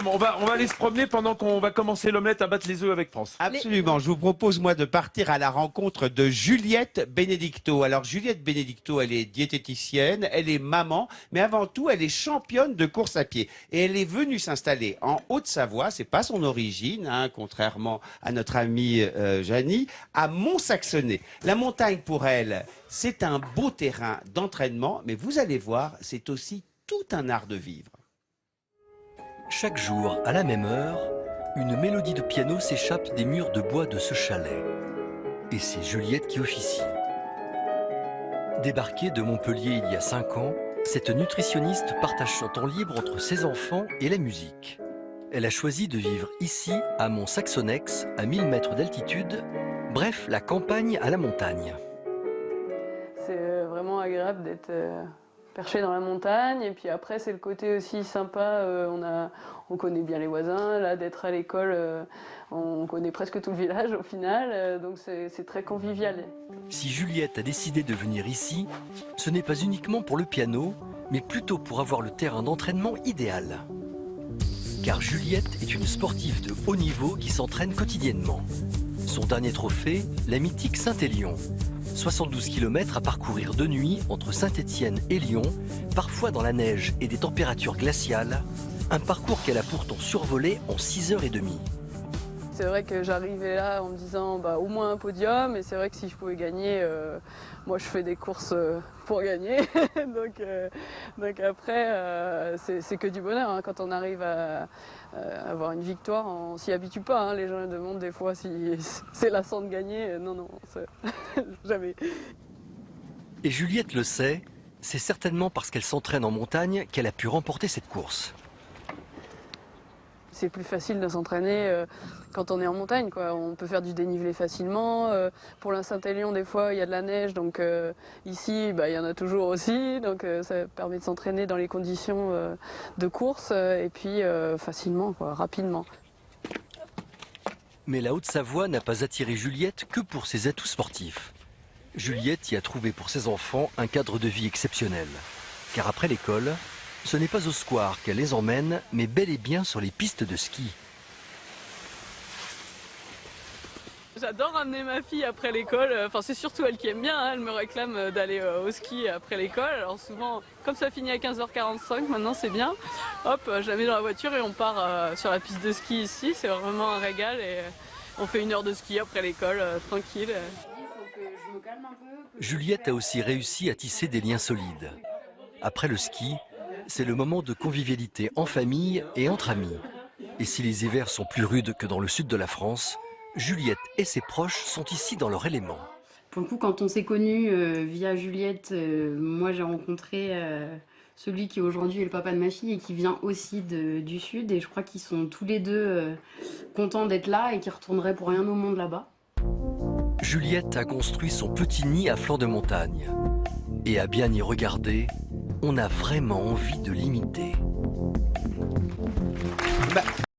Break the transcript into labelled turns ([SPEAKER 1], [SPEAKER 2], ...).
[SPEAKER 1] On va aller se promener pendant qu'on va commencer l'omelette à battre les œufs avec France.
[SPEAKER 2] Absolument. Je vous propose, moi, de partir à la rencontre de Juliette Benedicto. Alors, Juliette Benedicto, elle est diététicienne, elle est maman, mais avant tout, elle est championne de course à pied. Et elle est venue s'installer en Haute-Savoie, c'est pas son origine, hein, contrairement à notre amie Janie, à Mont-Saxonnet. La montagne, pour elle, c'est un beau terrain d'entraînement, mais vous allez voir, c'est aussi tout un art de vivre.
[SPEAKER 3] Chaque jour, à la même heure, une mélodie de piano s'échappe des murs de bois de ce chalet. Et c'est Juliette qui officie. Débarquée de Montpellier il y a 5 ans, cette nutritionniste partage son temps libre entre ses enfants et la musique. Elle a choisi de vivre ici, à Mont-Saxonnex, à 1000 mètres d'altitude, bref, la campagne à la montagne.
[SPEAKER 4] C'est vraiment agréable d'être perché dans la montagne, et puis après c'est le côté aussi sympa, on connaît bien les voisins, là d'être à l'école, on connaît presque tout le village au final, donc c'est très convivial.
[SPEAKER 3] Si Juliette a décidé de venir ici, ce n'est pas uniquement pour le piano, mais plutôt pour avoir le terrain d'entraînement idéal. Car Juliette est une sportive de haut niveau qui s'entraîne quotidiennement. Son dernier trophée, la mythique Saint-Élion. 72 km à parcourir de nuit entre Saint-Étienne et Lyon, parfois dans la neige et des températures glaciales, un parcours qu'elle a pourtant survolé en 6h30.
[SPEAKER 4] C'est vrai que j'arrivais là en me disant au moins un podium, et c'est vrai que si je pouvais gagner, moi je fais des courses pour gagner, donc après c'est que du bonheur, hein. Quand on arrive à avoir une victoire, on s'y habitue pas, hein. Les gens me demandent des fois si c'est lassant de gagner, non, jamais.
[SPEAKER 3] Et Juliette le sait, c'est certainement parce qu'elle s'entraîne en montagne qu'elle a pu remporter cette course.
[SPEAKER 4] C'est plus facile de s'entraîner quand on est en montagne, quoi. On peut faire du dénivelé facilement. Pour la Saint-Élion, des fois, il y a de la neige, donc ici, il y en a toujours aussi. Donc ça permet de s'entraîner dans les conditions de course, et puis facilement, quoi, rapidement.
[SPEAKER 3] Mais la Haute-Savoie n'a pas attiré Juliette que pour ses atouts sportifs. Juliette y a trouvé pour ses enfants un cadre de vie exceptionnel. Car après l'école, ce n'est pas au square qu'elle les emmène, mais bel et bien sur les pistes de ski.
[SPEAKER 4] J'adore amener ma fille après l'école, enfin c'est surtout elle qui aime bien, hein. Elle me réclame d'aller au ski après l'école, alors souvent, comme ça finit à 15h45, maintenant c'est bien, hop, je la mets dans la voiture et on part sur la piste de ski ici, c'est vraiment un régal, et on fait 1 heure de ski après l'école, tranquille.
[SPEAKER 3] Juliette a aussi réussi à tisser des liens solides. Après le ski, c'est le moment de convivialité en famille et entre amis. Et si les hivers sont plus rudes que dans le sud de la France, Juliette et ses proches sont ici dans leur élément.
[SPEAKER 5] Pour le coup, quand on s'est connus via Juliette, moi j'ai rencontré celui qui aujourd'hui est le papa de ma fille et qui vient aussi du sud. Et je crois qu'ils sont tous les deux contents d'être là et qu'ils retourneraient pour rien au monde là-bas.
[SPEAKER 3] Juliette a construit son petit nid à flanc de montagne. Et à bien y regarder, on a vraiment envie de l'imiter.